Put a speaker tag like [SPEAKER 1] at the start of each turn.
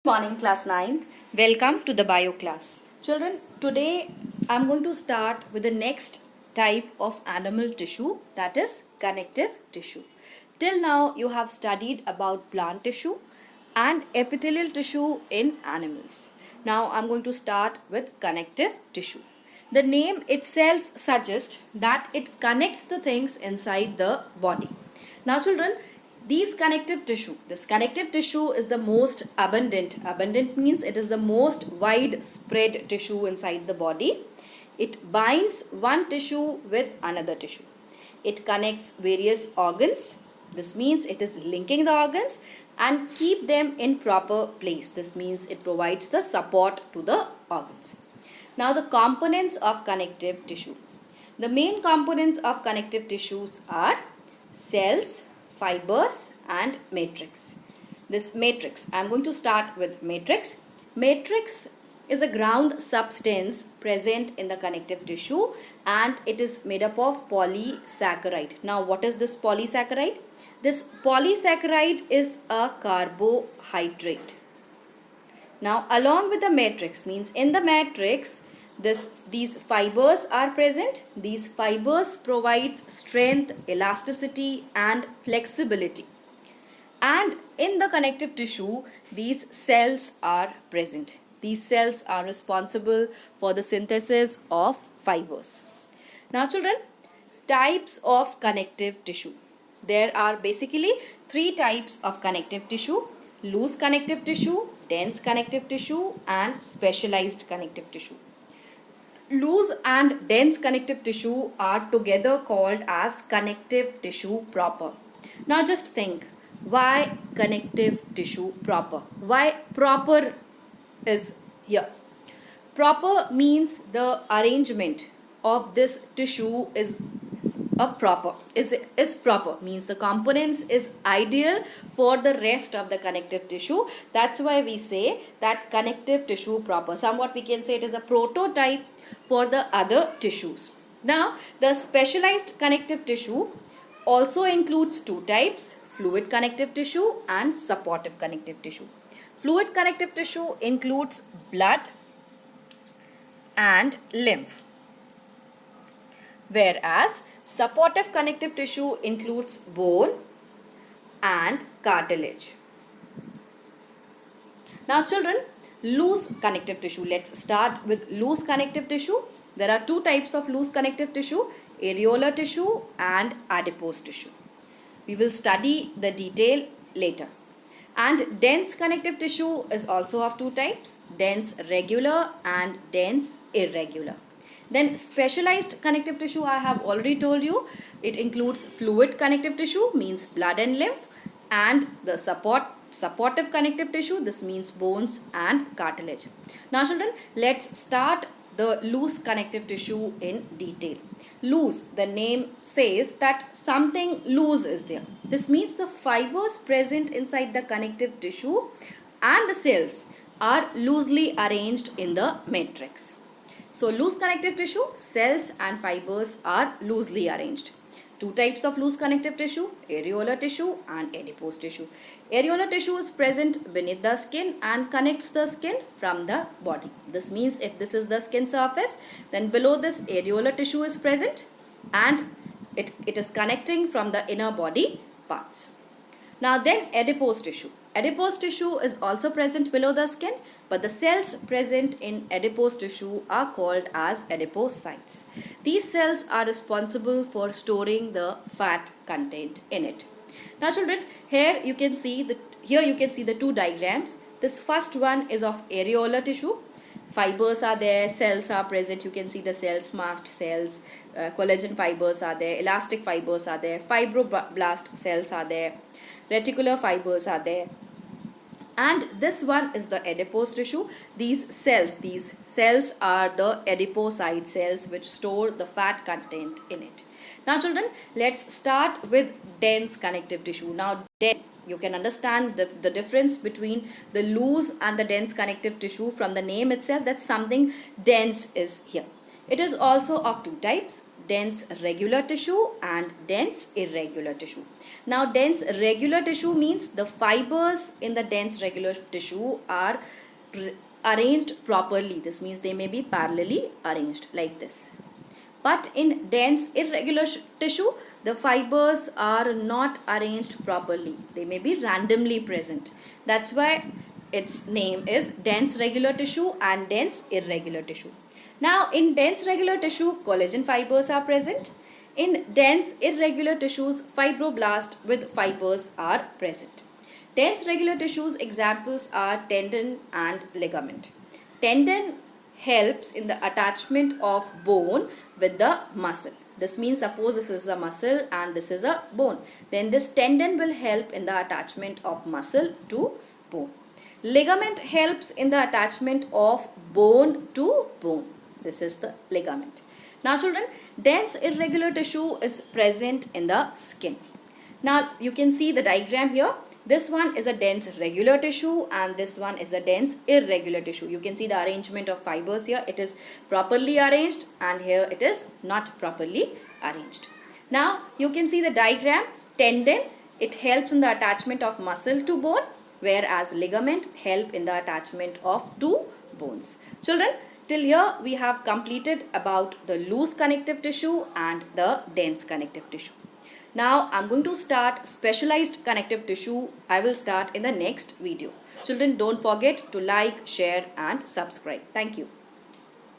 [SPEAKER 1] Morning, class 9th. Welcome to the bio class. Children, today I'm going to start with the next type of animal tissue, that is connective tissue. Till now you have studied about plant tissue and epithelial tissue in animals. Now I'm going to start with connective tissue. The name itself suggests that it connects the things inside the body. Now children, this connective tissue is the most abundant. Abundant means it is the most widespread tissue inside the body. It binds one tissue with another tissue. It connects various organs. This means it is linking the organs and keep them in proper place. This means it provides the support to the organs. Now the components of connective tissue. The main components of connective tissues are cells, fibers and matrix. This matrix, I am going to start with matrix. Matrix is a ground substance present in the connective tissue and it is made up of polysaccharide. Now what is this polysaccharide? This polysaccharide is a carbohydrate. Now along with the matrix, means in the matrix these fibers are present. These fibers provides strength, elasticity and flexibility. And in the connective tissue, these cells are present. These cells are responsible for the synthesis of fibers. Now children, types of connective tissue. There are basically three types of connective tissue: loose connective tissue, dense connective tissue and specialized connective tissue. Loose and dense connective tissue are together called as connective tissue proper. Now just think, why connective tissue proper? Why proper is here? Proper means the arrangement of this tissue is proper, means the components is ideal for the rest of the connective tissue. That's why we say that connective tissue proper. Somewhat we can say it is a prototype for the other tissues. Now the specialized connective tissue also includes two types: fluid connective tissue and supportive connective tissue. Fluid connective tissue includes blood and lymph, whereas supportive connective tissue includes bone and cartilage. Now children, loose connective tissue. Let's start with loose connective tissue. There are two types of loose connective tissue: areolar tissue and adipose tissue. We will study the detail later. And dense connective tissue is also of two types: dense regular and dense irregular. Then specialized connective tissue, I have already told you, it includes fluid connective tissue, means blood and lymph, and the supportive connective tissue, this means bones and cartilage. Now children, let's start the loose connective tissue in detail. Loose, the name says that something loose is there. This means the fibers present inside the connective tissue and the cells are loosely arranged in the matrix. So loose connective tissue, cells and fibers are loosely arranged. Two types of loose connective tissue: areolar tissue and adipose tissue. Areolar tissue is present beneath the skin and connects the skin from the body. This means if this is the skin surface, then below this areolar tissue is present and it is connecting from the inner body parts. Now then adipose tissue. Adipose tissue is also present below the skin, but the cells present in adipose tissue are called as adipocytes. These cells are responsible for storing the fat content in it. Now children, here you can see the two diagrams. This first one is of areolar tissue. Fibers are there, cells are present. You can see the cells, mast cells, collagen fibers are there, elastic fibers are there, fibroblast cells are there, reticular fibers are there. And this one is the adipose tissue. These cells are the adipocyte cells which store the fat content in it. Now children, let's start with dense connective tissue. Now dense, you can understand the difference between the loose and the dense connective tissue from the name itself, that something dense is here. It is also of two types: dense regular tissue and dense irregular tissue. Now dense regular tissue means the fibers in the dense regular tissue are arranged properly. This means they may be parallelly arranged like this. But in dense irregular tissue, the fibers are not arranged properly. They may be randomly present. That's why its name is dense regular tissue and dense irregular tissue. Now, in dense regular tissue, collagen fibers are present. In dense irregular tissues, fibroblast with fibers are present. Dense regular tissues examples are tendon and ligament. Tendon helps in the attachment of bone with the muscle. This means suppose this is a muscle and this is a bone. Then this tendon will help in the attachment of muscle to bone. Ligament helps in the attachment of bone to bone. This is the ligament. Now children, dense irregular tissue is present in the skin. Now you can see the diagram here. This one is a dense regular tissue and this one is a dense irregular tissue. You can see the arrangement of fibers here. It is properly arranged and here it is not properly arranged. Now you can see the diagram. Tendon, it helps in the attachment of muscle to bone, whereas ligament help in the attachment of two bones. Children, till here we have completed about the loose connective tissue and the dense connective tissue. Now I'm going to start specialized connective tissue. I will start in the next video. Children, don't forget to like, share and subscribe. Thank you.